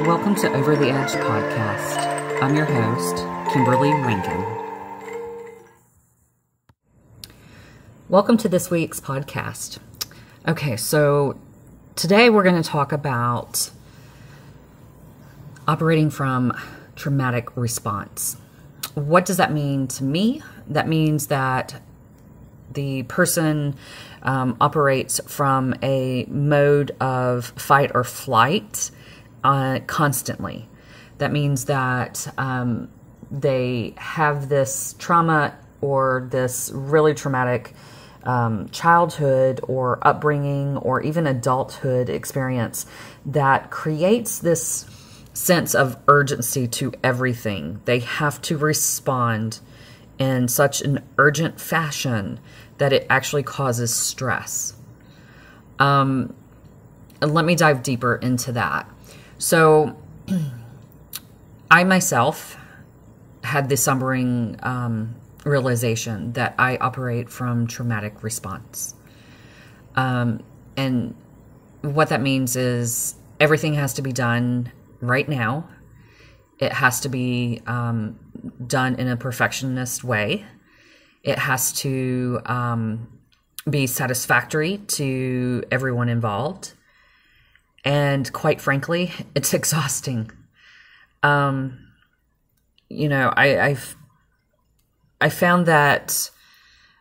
Welcome to Over the Edge podcast. I'm your host, Kimberly Rankin. Welcome to this week's podcast. Okay, so today we're going to talk about operating from traumatic response. What does that mean to me? That means that the person operates from a mode of fight or flight constantly. That means that they have this trauma or this really traumatic childhood or upbringing or even adulthood experience that creates this sense of urgency to everything. They have to respond in such an urgent fashion that it actually causes stress. And let me dive deeper into that. So I myself had this sobering realization that I operate from traumatic response. And what that means is everything has to be done right now. It has to be done in a perfectionist way. It has to be satisfactory to everyone involved. And quite frankly, it's exhausting. I found that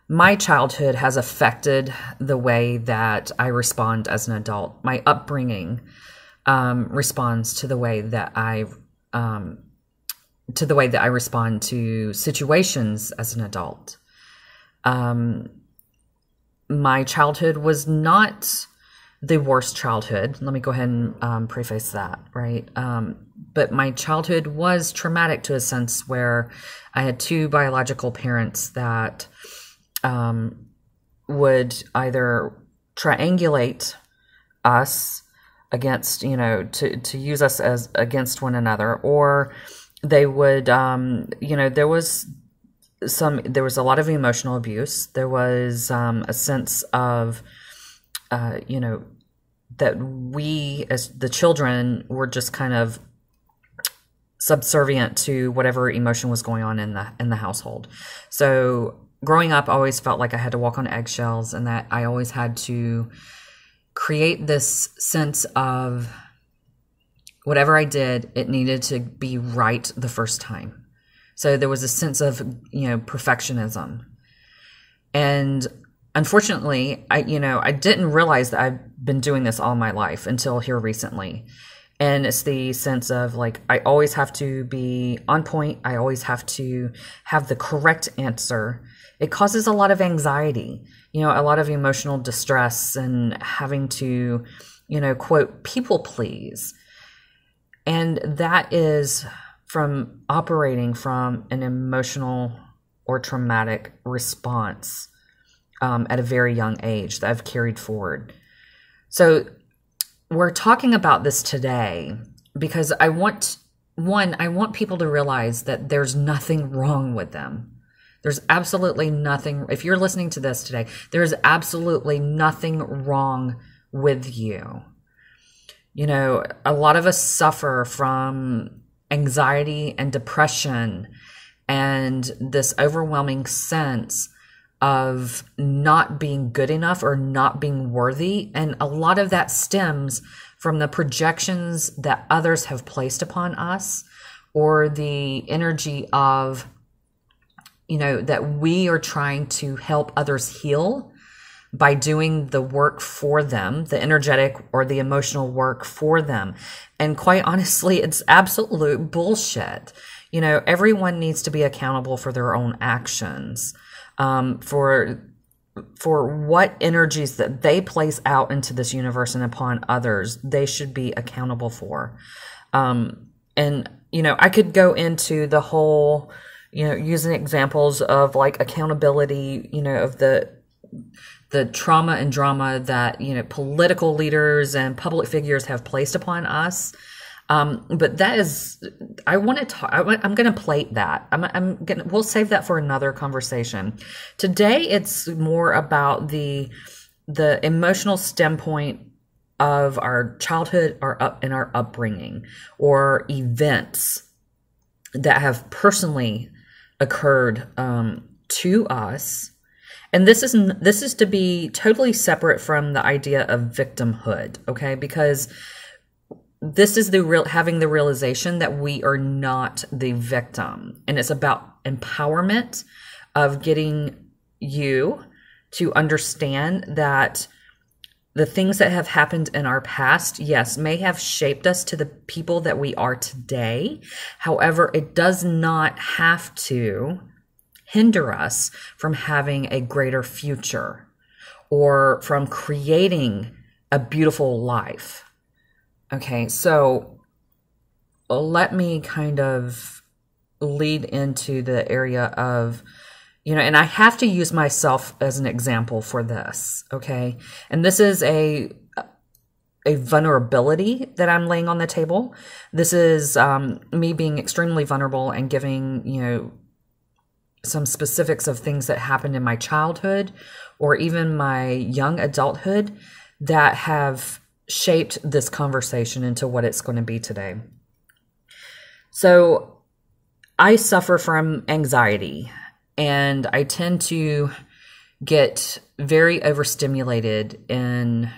my childhood has affected the way that I respond as an adult. My upbringing responds to the way that I respond to situations as an adult. My childhood was not the worst childhood. Let me go ahead and preface that, right? But my childhood was traumatic to a sense where I had two biological parents that would either triangulate us against, to use us as against one another, or they would, there was a lot of emotional abuse. There was a sense of, that we as the children were just kind of subservient to whatever emotion was going on in the household. So growing up, I always felt like I had to walk on eggshells and that I always had to create this sense of whatever I did, it needed to be right the first time. So there was a sense of, perfectionism. And unfortunately, I didn't realize that I've been doing this all my life until here recently. And it's the sense of I always have to be on point. I always have to have the correct answer. It causes a lot of anxiety, a lot of emotional distress and having to, quote, people please. And that is from operating from an emotional or traumatic response at a very young age that I've carried forward. So we're talking about this today because I want people to realize that there's nothing wrong with them. There's absolutely nothing. If you're listening to this today, there's absolutely nothing wrong with you. A lot of us suffer from anxiety and depression and this overwhelming sense of not being good enough or not being worthy. And a lot of that stems from the projections that others have placed upon us or the energy of, that we are trying to help others heal by doing the work for them, the energetic or the emotional work for them. And quite honestly, it's absolute bullshit. Everyone needs to be accountable for their own actions. For what energies that they place out into this universe and upon others, they should be accountable for. I could go into the whole, using examples of accountability, of the trauma and drama that, political leaders and public figures have placed upon us. But that is, I want to talk, I'm going to plate that. We'll save that for another conversation. Today, it's more about the emotional stem point of our childhood, and our upbringing, or events that have personally occurred to us. And this is to be totally separate from the idea of victimhood, okay? Because this is having the realization that we are not the victim, and it's about empowerment of getting you to understand that the things that have happened in our past, yes, may have shaped us to the people that we are today. However, it does not have to hinder us from having a greater future or from creating a beautiful life. Okay, so let me kind of lead into the area of, and I have to use myself as an example for this, okay? And this is a vulnerability that I'm laying on the table. This is me being extremely vulnerable and giving, some specifics of things that happened in my childhood or even my young adulthood that have shaped this conversation into what it's going to be today. So I suffer from anxiety, and I tend to get very overstimulated in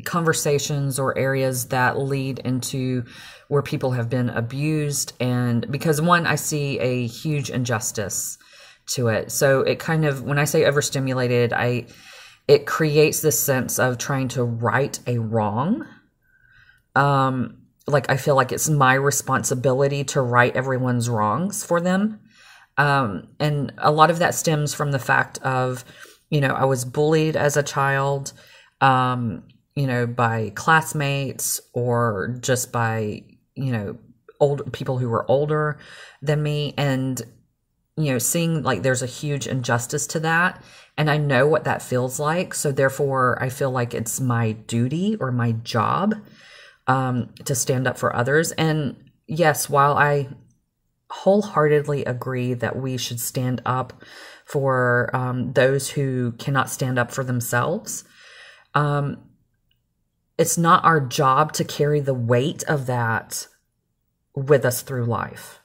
conversations or areas that lead into where people have been abused. And because one, I see a huge injustice to it. So it kind of, when I say overstimulated, it creates this sense of trying to right a wrong. Like I feel like it's my responsibility to right everyone's wrongs for them. And a lot of that stems from the fact of, I was bullied as a child, by classmates or just by, old people who were older than me. And, seeing like there's a huge injustice to that. And I know what that feels like. So therefore I feel like it's my duty or my job, to stand up for others. And yes, while I wholeheartedly agree that we should stand up for those who cannot stand up for themselves, it's not our job to carry the weight of that with us through life.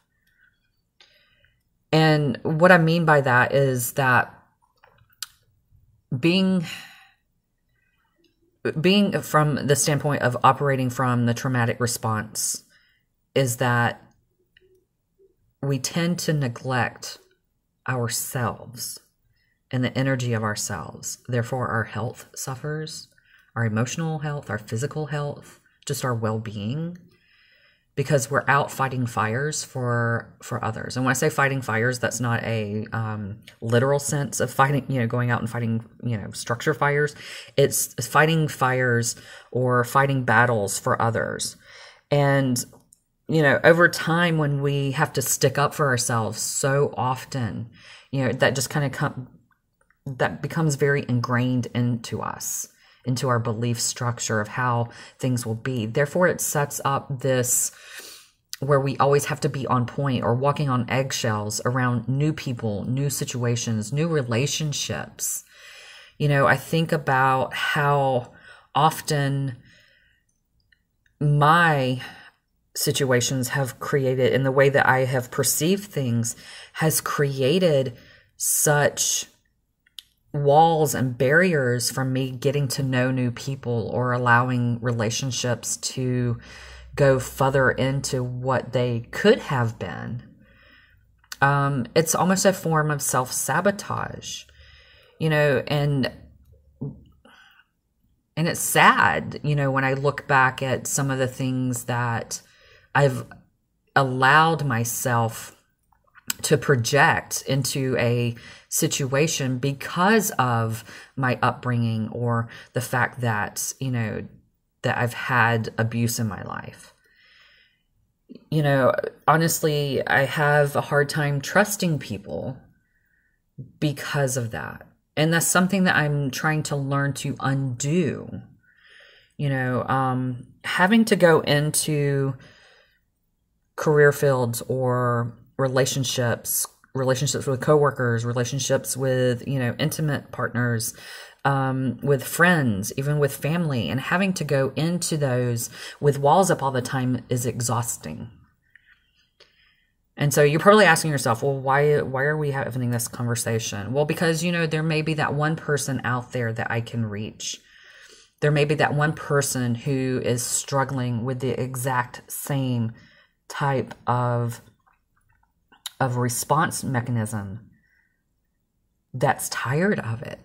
And what I mean by that is that being from the standpoint of operating from the traumatic response is that we tend to neglect ourselves and the energy of ourselves. Therefore, our health suffers, our emotional health, our physical health, just our well-being, because we're out fighting fires for others. And when I say fighting fires, that's not a literal sense of fighting, going out and fighting, structure fires. It's fighting fires or fighting battles for others. And, over time, when we have to stick up for ourselves so often, that just kind of that becomes very ingrained into us, into our belief structure of how things will be. Therefore, it sets up this where we always have to be on point or walking on eggshells around new people, new situations, new relationships. I think about how often my situations have created, in the way that I have perceived things, has created such walls and barriers from me getting to know new people or allowing relationships to go further into what they could have been. It's almost a form of self-sabotage, and it's sad, when I look back at some of the things that I've allowed myself to project into a situation because of my upbringing or the fact that, that I've had abuse in my life. Honestly, I have a hard time trusting people because of that. And that's something that I'm trying to learn to undo. Having to go into career fields or relationships relationships with coworkers, relationships with, intimate partners, with friends, even with family, and having to go into those with walls up all the time is exhausting. And so you're probably asking yourself, well, why are we having this conversation? Well, because, there may be that one person out there that I can reach. There may be that one person who is struggling with the exact same type of response mechanism, that's tired of it,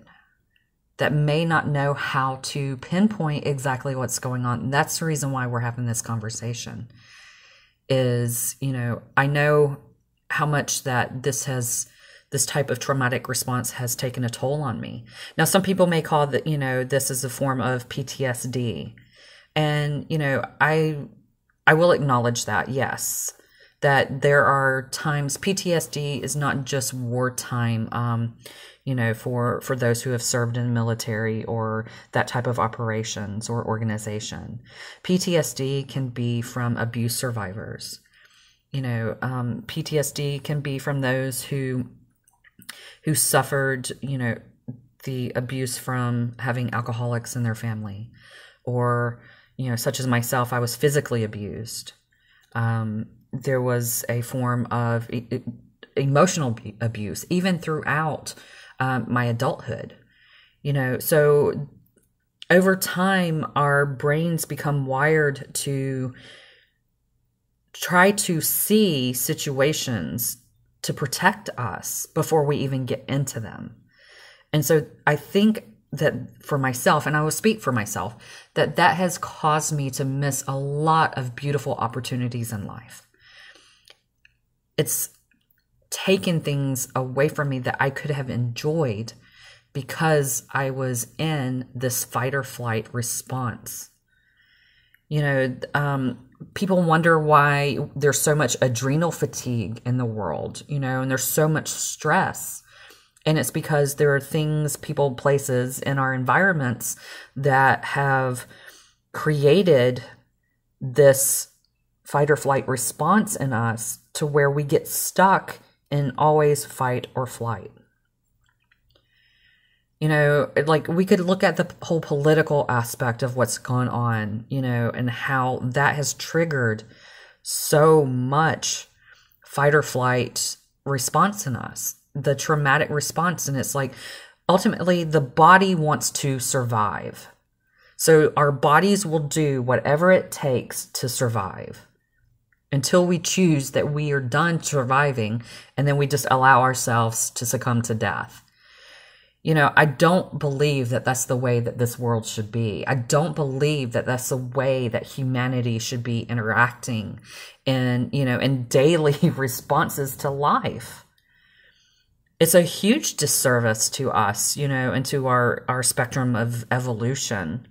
that may not know how to pinpoint exactly what's going on. And that's the reason why we're having this conversation is, I know how much that this type of traumatic response has taken a toll on me. Now, some people may call that, this is a form of PTSD. And, I will acknowledge that, yes, that there are times PTSD is not just wartime, for those who have served in the military or that type of operations or organization. PTSD can be from abuse survivors. PTSD can be from those who suffered, the abuse from having alcoholics in their family, or, such as myself, I was physically abused. There was a form of emotional abuse, even throughout my adulthood. So over time, our brains become wired to try to see situations to protect us before we even get into them. And so I think that for myself, and I will speak for myself, that has caused me to miss a lot of beautiful opportunities in life. It's taken things away from me that I could have enjoyed because I was in this fight or flight response. People wonder why there's so much adrenal fatigue in the world, and there's so much stress. And it's because there are things, people, places in our environments that have created this fight or flight response in us to where we get stuck in always fight or flight. Like we could look at the whole political aspect of what's gone on, and how that has triggered so much fight or flight response in us, the traumatic response. And it's like, ultimately, the body wants to survive. So our bodies will do whatever it takes to survive until we choose that we are done surviving, and then we just allow ourselves to succumb to death. I don't believe that that's the way that this world should be. I don't believe that that's the way that humanity should be interacting in daily responses to life. It's a huge disservice to us, and to our spectrum of evolution.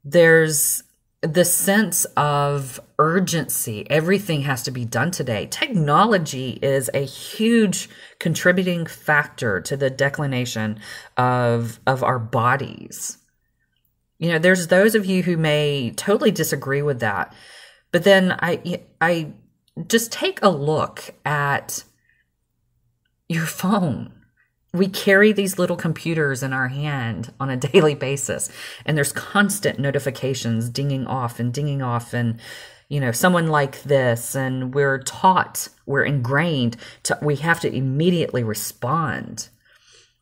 There's the sense of urgency. Everything has to be done today. Technology is a huge contributing factor to the declination of our bodies. There's those of you who may totally disagree with that. But then I just take a look at your phone. We carry these little computers in our hand on a daily basis, and there's constant notifications dinging off and, someone like this, and we're ingrained we have to immediately respond.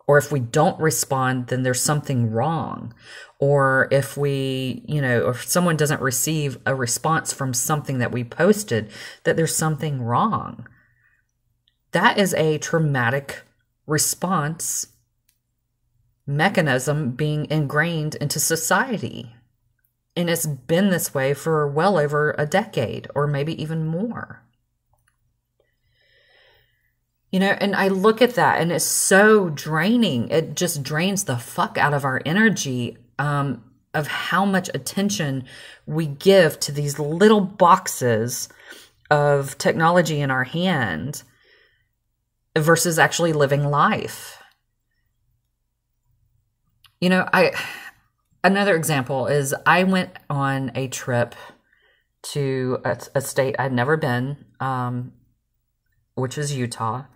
Or if we don't respond, then there's something wrong. Or if if someone doesn't receive a response from something that we posted, that there's something wrong. That is a traumatic response mechanism being ingrained into society. And it's been this way for well over a decade, or maybe even more. And I look at that, and it's so draining. It just drains the fuck out of our energy, of how much attention we give to these little boxes of technology in our hand versus actually living life. Another example is I went on a trip to a state I'd never been, which is Utah.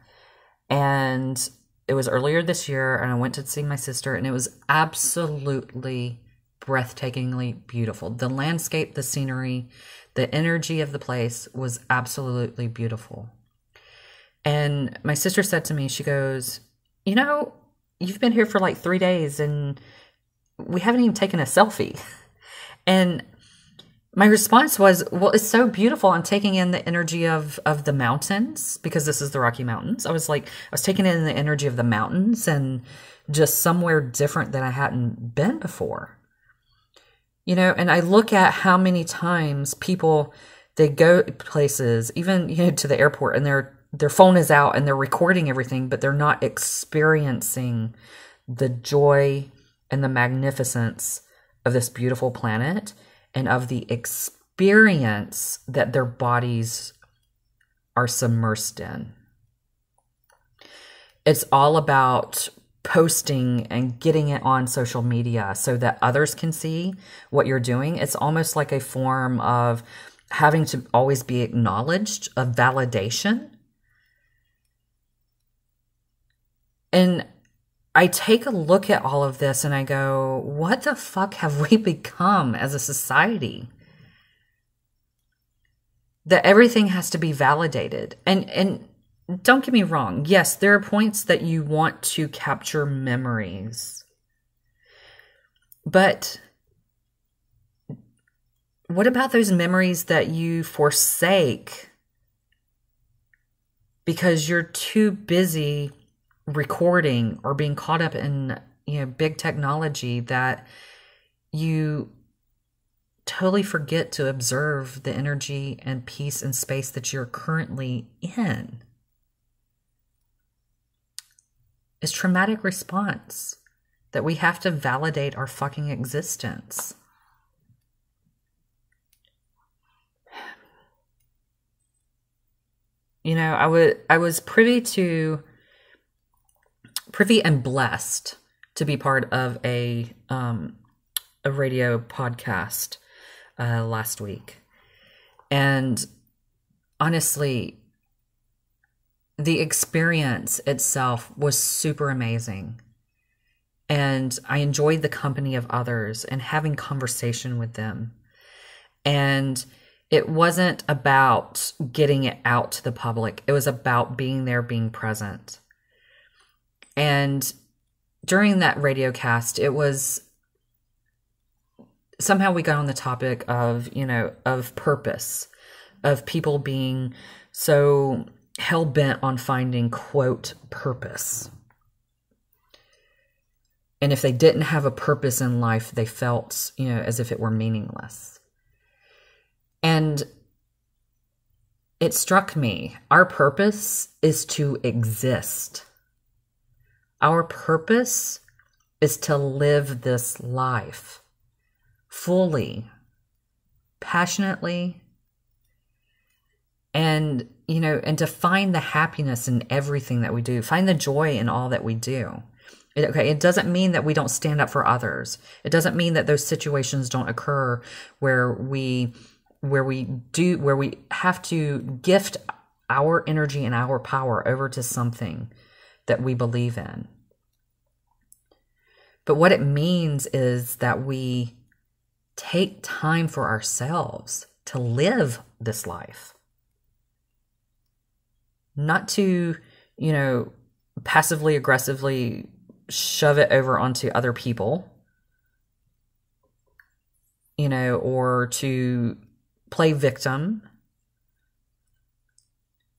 And it was earlier this year, and I went to see my sister, and it was absolutely breathtakingly beautiful. The landscape, the scenery, the energy of the place was absolutely beautiful. And my sister said to me, she goes, you know, you've been here for like 3 days and we haven't even taken a selfie. And my response was, well, it's so beautiful. I'm taking in the energy of the mountains, because this is the Rocky Mountains. I was taking in the energy of the mountains and just somewhere different than I hadn't been before. You know, and I look at how many times people, they go places, even, you know, to the airport, and their phone is out and they're recording everything, but they're not experiencing the joy and the magnificence of this beautiful planet and of the experience that their bodies are submersed in. It's all about posting and getting it on social media so that others can see what you're doing. It's almost like a form of having to always be acknowledged, of validation. And I take a look at all of this and I go, what the fuck have we become as a society? That everything has to be validated. And don't get me wrong. Yes, there are points that you want to capture memories. But what about those memories that you forsake because you're too busy recording or being caught up in, you know, big technology, that you totally forget to observe the energy and peace and space that you're currently in? It's traumatic response that we have to validate our fucking existence. You know, I was privy and blessed to be part of a radio podcast last week. And honestly, the experience itself was super amazing. And I enjoyed the company of others and having conversation with them. And it wasn't about getting it out to the public. It was about being there, being present. And during that radio cast, it was somehow we got on the topic of, you know, of purpose, of people being so hell-bent on finding, quote, purpose. And if they didn't have a purpose in life, they felt, you know, as if it were meaningless. And it struck me, our purpose is to exist. Our purpose is to live this life fully, passionately, and, you know, and to find the happiness in everything that we do, find the joy in all that we do. It doesn't mean that we don't stand up for others. It doesn't mean that those situations don't occur where we have to gift our energy and our power over to something that we believe in. But what it means is that we take time for ourselves to live this life. Not to, you know, passively, aggressively shove it over onto other people, you know, or to play victim.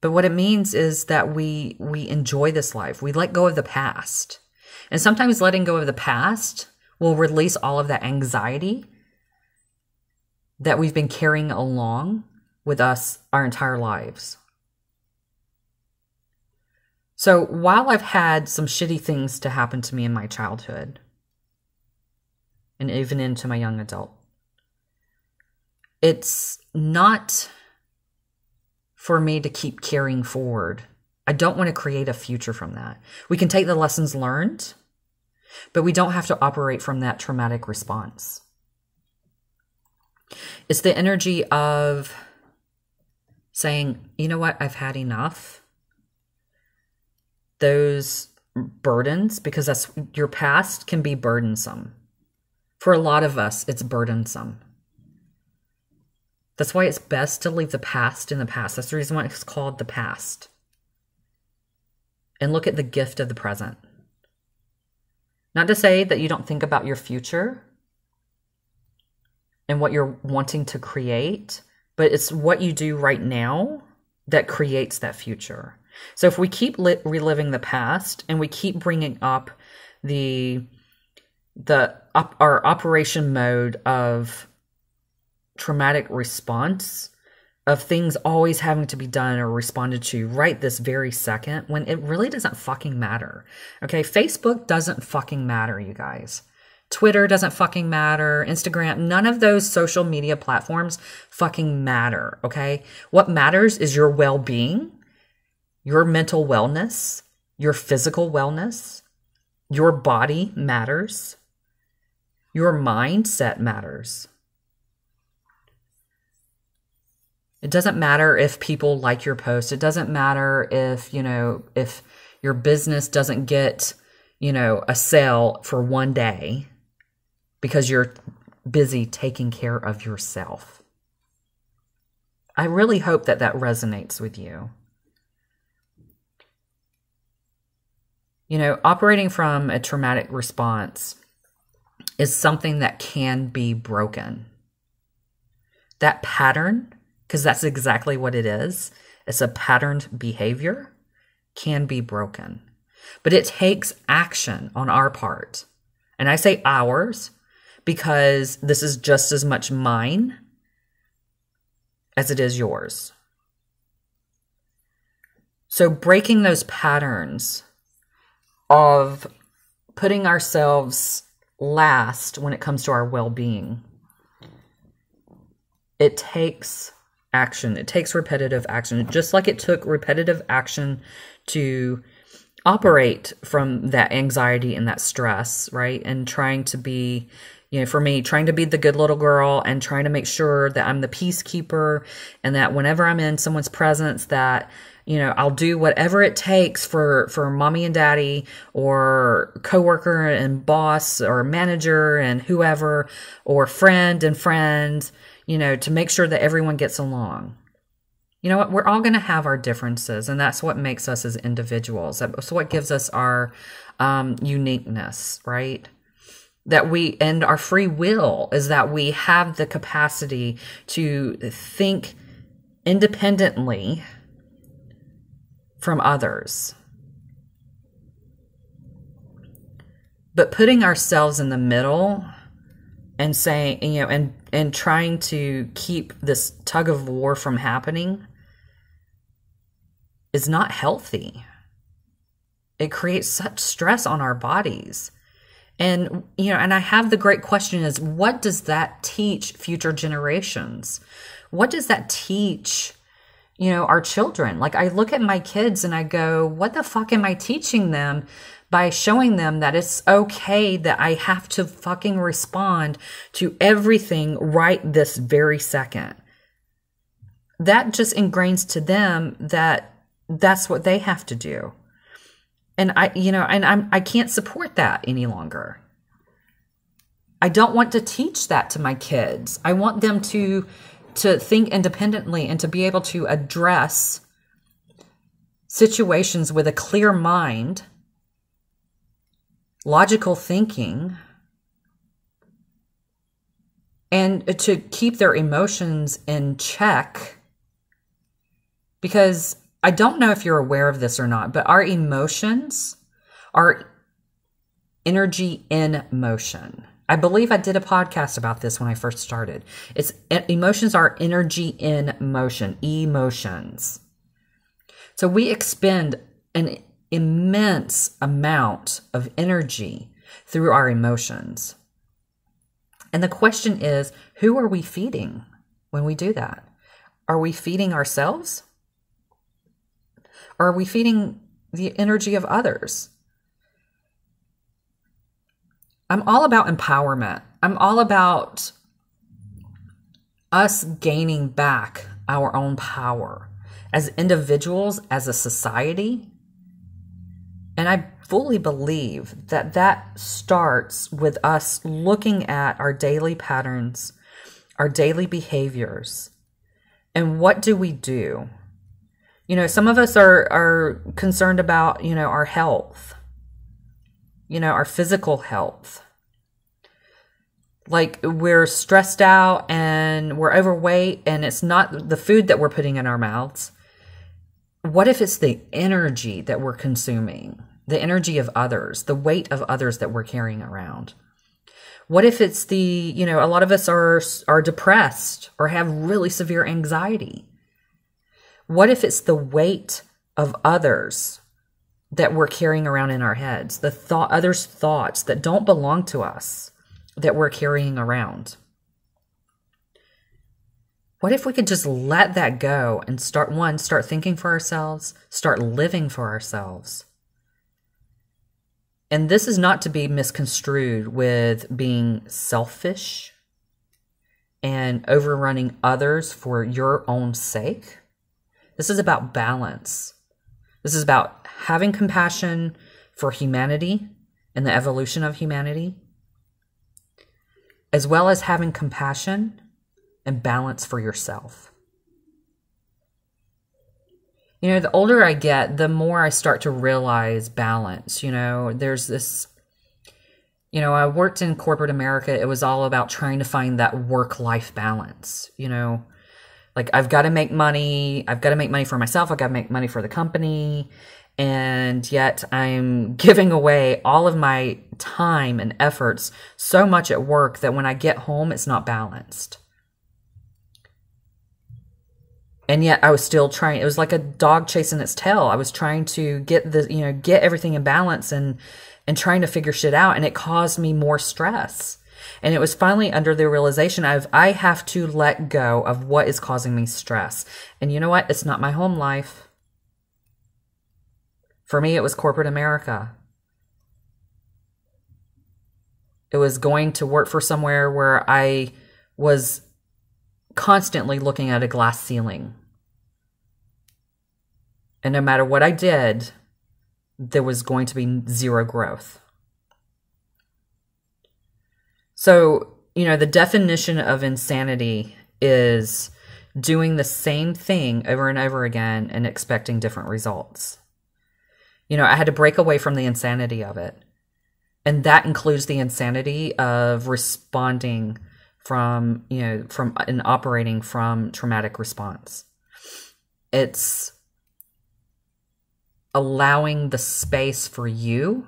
But what it means is that we enjoy this life. We let go of the past. And sometimes letting go of the past will release all of that anxiety that we've been carrying along with us our entire lives. So while I've had some shitty things to happen to me in my childhood, and even into my young adult, it's not for me to keep carrying forward. I don't want to create a future from that. We can take the lessons learned, but we don't have to operate from that traumatic response. It's the energy of saying, you know what, I've had enough. those burdens, because your past can be burdensome. For a lot of us, it's burdensome. That's why it's best to leave the past in the past. That's the reason why it's called the past. And look at the gift of the present. Not to say that you don't think about your future and what you're wanting to create, but it's what you do right now that creates that future. So if we keep reliving the past and we keep bringing up our operation mode of traumatic response, of things always having to be done or responded to right this very second, when it really doesn't fucking matter. Okay, Facebook doesn't fucking matter, you guys. Twitter doesn't fucking matter. Instagram, none of those social media platforms fucking matter, okay? What matters is your well-being, your mental wellness, your physical wellness. Your body matters. Your mindset matters. It doesn't matter if people like your post. It doesn't matter if, if your business doesn't get, a sale for one day because you're busy taking care of yourself. I really hope that resonates with you. Operating from a traumatic response is something that can be broken. That pattern, because that's exactly what it is, it's a patterned behavior, can be broken. But it takes action on our part. And I say ours because this is just as much mine as it is yours. So breaking those patterns of putting ourselves last when it comes to our well-being, it takes action. It takes repetitive action. Just like it took repetitive action to operate from that anxiety and that stress, right? And trying to be, for me, trying to be the good little girl and trying to make sure that I'm the peacekeeper and that whenever I'm in someone's presence that, I'll do whatever it takes for mommy and daddy or coworker and boss or manager and whoever or friend and friend, to make sure that everyone gets along. You know what? We're all going to have our differences, and that's what makes us as individuals. That's what gives us our uniqueness, right? And our free will is that we have the capacity to think independently from others. But putting ourselves in the middle and saying, and trying to keep this tug of war from happening is not healthy. It creates such stress on our bodies. And, and I have the great question is, what does that teach future generations? What does that teach, our children? Like, I look at my kids and I go, what the fuck am I teaching them by showing them that it's okay that I have to fucking respond to everything right this very second? That just ingrains to them that that's what they have to do. And I can't support that any longer. I don't want to teach that to my kids. I want them to think independently and to be able to address situations with a clear mind, logical thinking, and to keep their emotions in check. Because I don't know if you're aware of this or not, but our emotions are energy in motion. I believe I did a podcast about this when I first started. Emotions are energy in motion, emotions. So we expend an immense amount of energy through our emotions. And the question is, who are we feeding when we do that? Are we feeding ourselves? Or are we feeding the energy of others? I'm all about empowerment. I'm all about us gaining back our own power as individuals, as a society. And I fully believe that that starts with us looking at our daily patterns, our daily behaviors, and what do we do? You know, some of us are concerned about, you know, our health, you know, our physical health. Like we're stressed out and we're overweight and it's not the food that we're putting in our mouths. What if it's the energy that we're consuming, the energy of others, the weight of others that we're carrying around? What if it's the, you know, a lot of us are depressed or have really severe anxiety? What if it's the weight of others that we're carrying around in our heads, the others' thoughts that don't belong to us that we're carrying around? What if we could just let that go and start thinking for ourselves, start living for ourselves? And this is not to be misconstrued with being selfish and overrunning others for your own sake. This is about balance. This is about having compassion for humanity and the evolution of humanity, as well as having compassion and balance for yourself. You know, the older I get, the more I start to realize balance. You know, there's this, you know, I worked in corporate America. It was all about trying to find that work-life balance. You know, like I've got to make money. I've got to make money for myself. I've got to make money for the company. And yet I'm giving away all of my time and efforts so much at work that when I get home, it's not balanced. And yet I was still trying. It was like a dog chasing its tail. I was trying to get get everything in balance and trying to figure shit out. And it caused me more stress. And it was finally under the realization of I have to let go of what is causing me stress. And you know what? It's not my home life. For me, it was corporate America. It was going to work for somewhere where I was constantly looking at a glass ceiling. And no matter what I did, there was going to be zero growth. So, you know, the definition of insanity is doing the same thing over and over again and expecting different results. You know, I had to break away from the insanity of it. And that includes the insanity of responding from and operating from traumatic response. It's allowing the space for you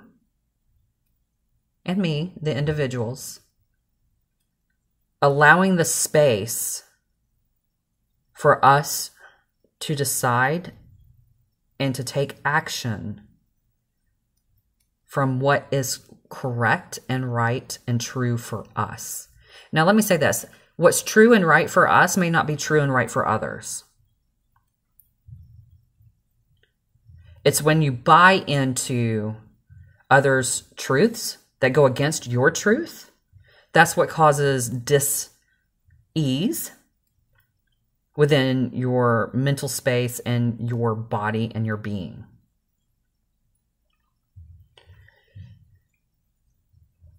and me, the individuals, allowing the space for us to decide and to take action from what is correct and right and true for us. Now, let me say this. What's true and right for us may not be true and right for others. It's when you buy into others' truths that go against your truth. That's what causes dis-ease within your mental space and your body and your being.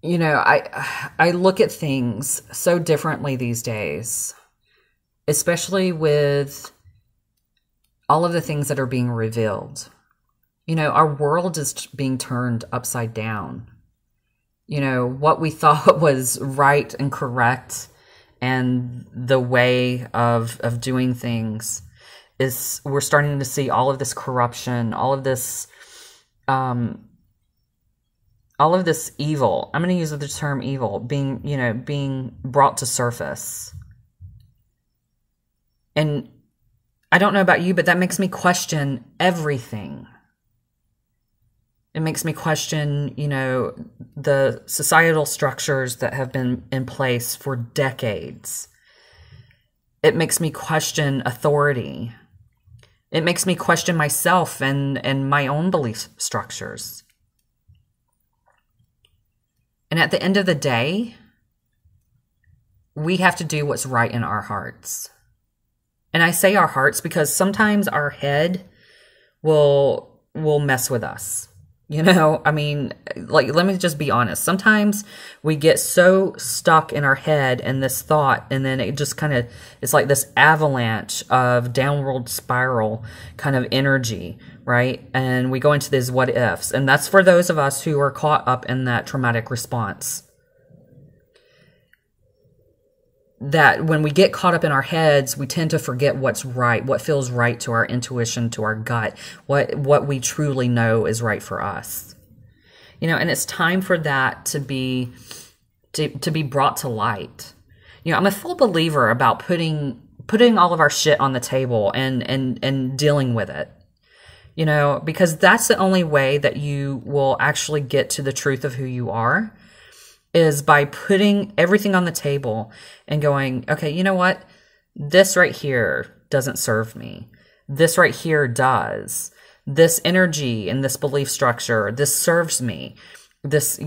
You know, I look at things so differently these days, especially with all of the things that are being revealed. You know, our world is being turned upside down. You know, what we thought was right and correct and the way of doing things is we're starting to see all of this corruption, all of this evil. I'm going to use the term evil being brought to surface. And I don't know about you, but that makes me question everything. It makes me question, you know, the societal structures that have been in place for decades. It makes me question authority. It makes me question myself and my own belief structures. And at the end of the day, we have to do what's right in our hearts. And I say our hearts because sometimes our head will mess with us. I mean, like, let me just be honest. Sometimes we get so stuck in our head in this thought, and then it just kind of, it's like this avalanche of downward spiral kind of energy, right? And we go into these what ifs. And that's for those of us who are caught up in that traumatic response. That when we get caught up in our heads, we tend to forget what's right, what feels right to our intuition, to our gut, what we truly know is right for us. And it's time for that to be brought to light. I'm a full believer about putting all of our shit on the table and dealing with it. Because that's the only way that you will actually get to the truth of who you are, is by putting everything on the table and going, okay, you know what? This right here doesn't serve me. This right here does. This energy and this belief structure, this serves me. This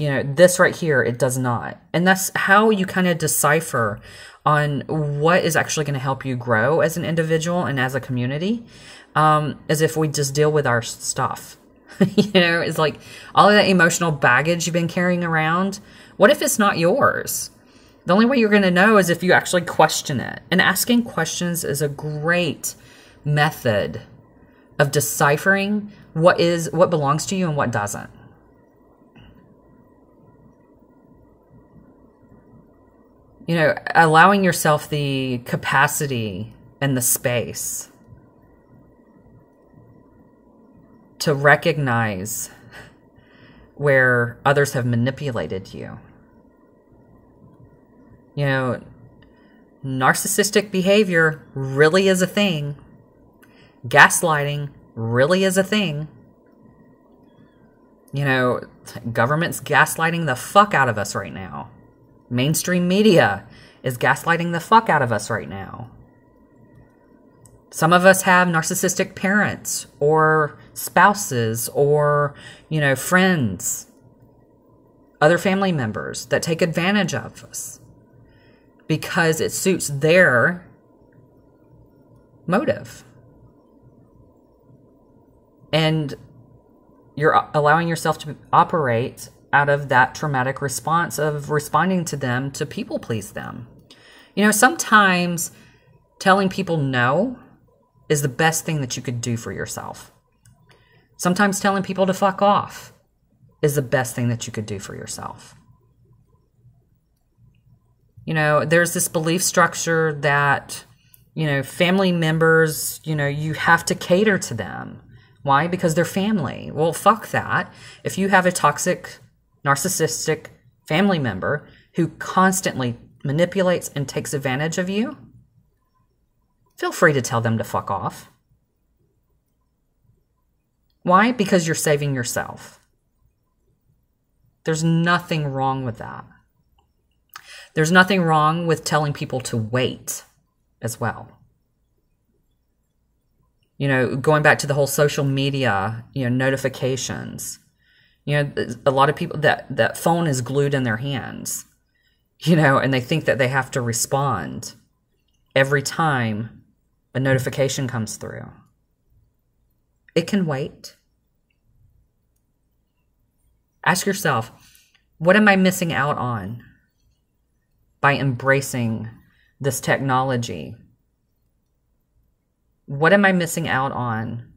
right here, it does not. And that's how you kind of decipher on what is actually going to help you grow as an individual and as a community, as if we just deal with our stuff. It's like all of that emotional baggage you've been carrying around. What if it's not yours? The only way you're going to know is if you actually question it. And asking questions is a great method of deciphering what belongs to you and what doesn't. Allowing yourself the capacity and the space to recognize where others have manipulated you. Narcissistic behavior really is a thing. Gaslighting really is a thing. Government's gaslighting the fuck out of us right now. Mainstream media is gaslighting the fuck out of us right now. Some of us have narcissistic parents or spouses or, friends, other family members that take advantage of us because it suits their motive. And you're allowing yourself to operate out of that traumatic response of responding to them to people please them. Sometimes telling people no is the best thing that you could do for yourself. Sometimes telling people to fuck off is the best thing that you could do for yourself. There's this belief structure that, family members, you have to cater to them. Why? Because they're family. Well, fuck that. If you have a toxic, narcissistic family member who constantly manipulates and takes advantage of you, feel free to tell them to fuck off. Why? Because you're saving yourself. There's nothing wrong with that. There's nothing wrong with telling people to wait as well. Going back to the whole social media, notifications. A lot of people, that phone is glued in their hands, and they think that they have to respond every time a notification comes through. It can wait. Ask yourself, what am I missing out on by embracing this technology? What am I missing out on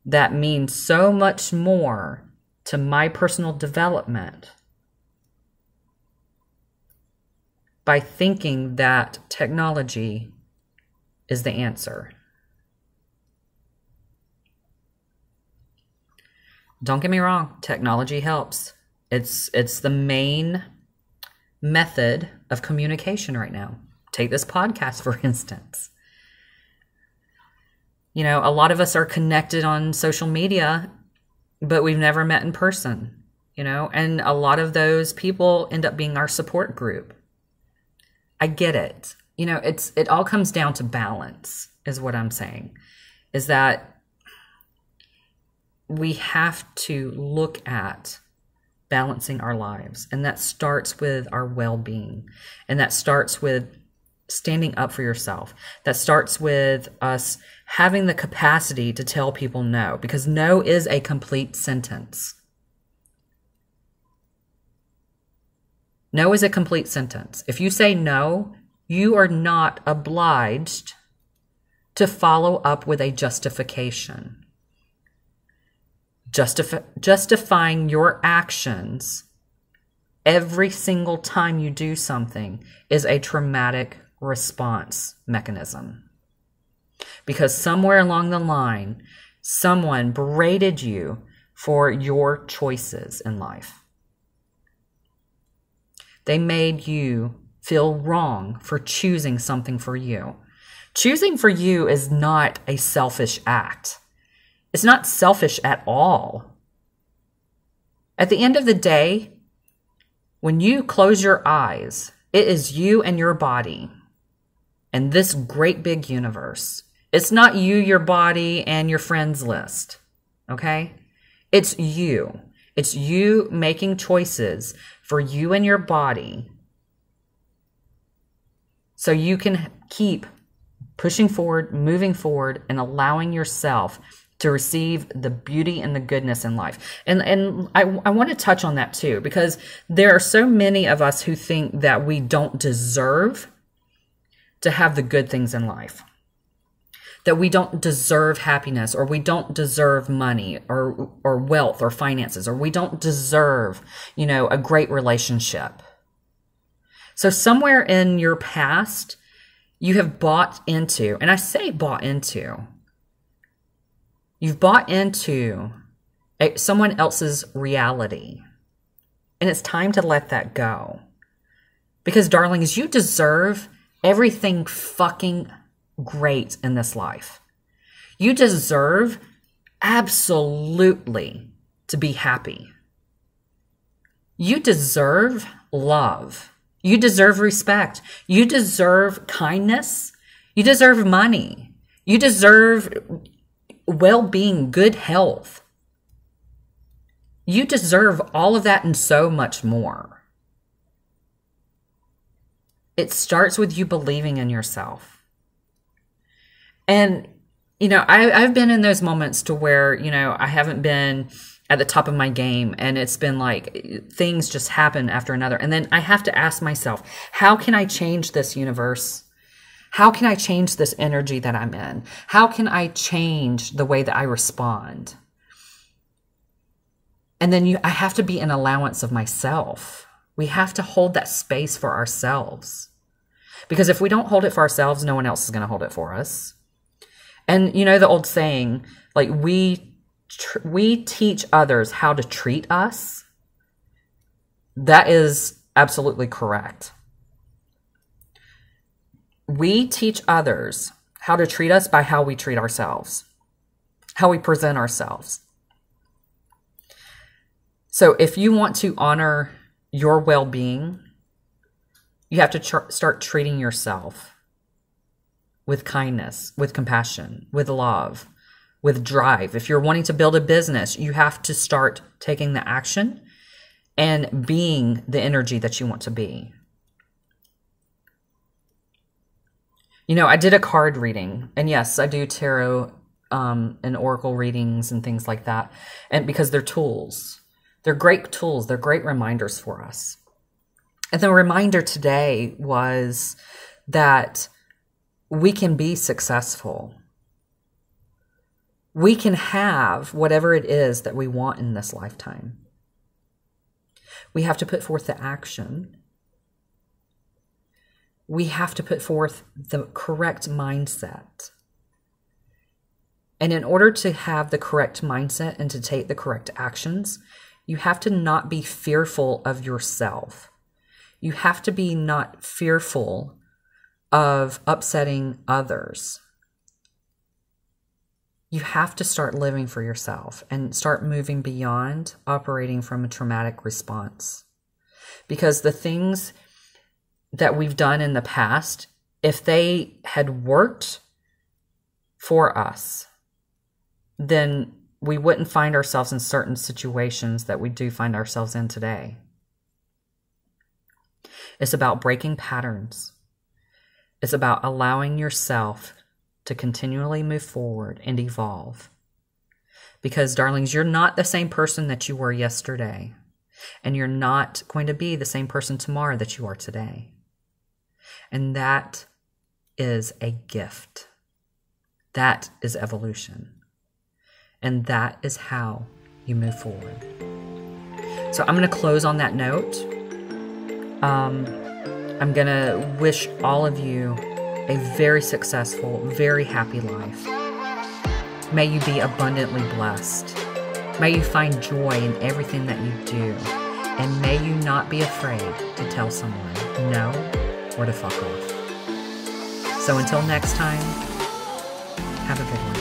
that means so much more to my personal development by thinking that technology is the answer? Don't get me wrong, technology helps. It's the main method of communication right now. Take this podcast, for instance. A lot of us are connected on social media, but we've never met in person, and a lot of those people end up being our support group. I get it. It all comes down to balance, is what I'm saying, is that we have to look at balancing our lives. And that starts with our well-being. And that starts with standing up for yourself. That starts with us having the capacity to tell people no, because no is a complete sentence. No is a complete sentence. If you say no, you are not obliged to follow up with a justification. Justifying your actions every single time you do something is a traumatic response mechanism. Because somewhere along the line, someone berated you for your choices in life. They made you feel wrong for choosing something for you. Choosing for you is not a selfish act. It's not selfish at all. At the end of the day, when you close your eyes, it is you and your body and this great big universe. It's not you, your body, and your friends list, okay? It's you. It's you making choices for you and your body so you can keep pushing forward, moving forward, and allowing yourself to receive the beauty and the goodness in life. And I want to touch on that too, because there are so many of us who think that we don't deserve to have the good things in life, that we don't deserve happiness, or we don't deserve money or wealth or finances, or we don't deserve, a great relationship. So somewhere in your past, you have bought into, and I say bought into, you've bought into someone else's reality. And it's time to let that go. Because, darlings, you deserve everything fucking great in this life. You deserve absolutely to be happy. You deserve love. You deserve respect. You deserve kindness. You deserve money. You deserve well-being, good health. You deserve all of that and so much more. It starts with you believing in yourself. And, I've been in those moments to where, I haven't been at the top of my game, and it's been like things just happen after another. And then I have to ask myself, how can I change this universe? How can I change this energy that I'm in? How can I change the way that I respond? And then I have to be an allowance of myself. We have to hold that space for ourselves. Because if we don't hold it for ourselves, no one else is going to hold it for us. And the old saying, like, we teach others how to treat us. That is absolutely correct. We teach others how to treat us by how we treat ourselves, how we present ourselves. So if you want to honor your well-being, you have to start treating yourself with kindness, with compassion, with love, with drive. If you're wanting to build a business, you have to start taking the action and being the energy that you want to be. I did a card reading, and yes, I do tarot and oracle readings and things like that. And because they're tools, they're great tools. They're great reminders for us. And the reminder today was that we can be successful. We can have whatever it is that we want in this lifetime. We have to put forth the action. We have to put forth the correct mindset. And in order to have the correct mindset and to take the correct actions, you have to not be fearful of yourself. You have to be not fearful of upsetting others. You have to start living for yourself and start moving beyond operating from a traumatic response. Because the things that we've done in the past, if they had worked for us, then we wouldn't find ourselves in certain situations that we do find ourselves in today. It's about breaking patterns. It's about allowing yourself to continually move forward and evolve. Because, darlings, you're not the same person that you were yesterday. And you're not going to be the same person tomorrow that you are today. And that is a gift. That is evolution. And that is how you move forward. So I'm going to close on that note. I'm going to wish all of you a very successful, very happy life. May you be abundantly blessed. May you find joy in everything that you do. And may you not be afraid to tell someone no or to fuck off. So until next time, have a good one.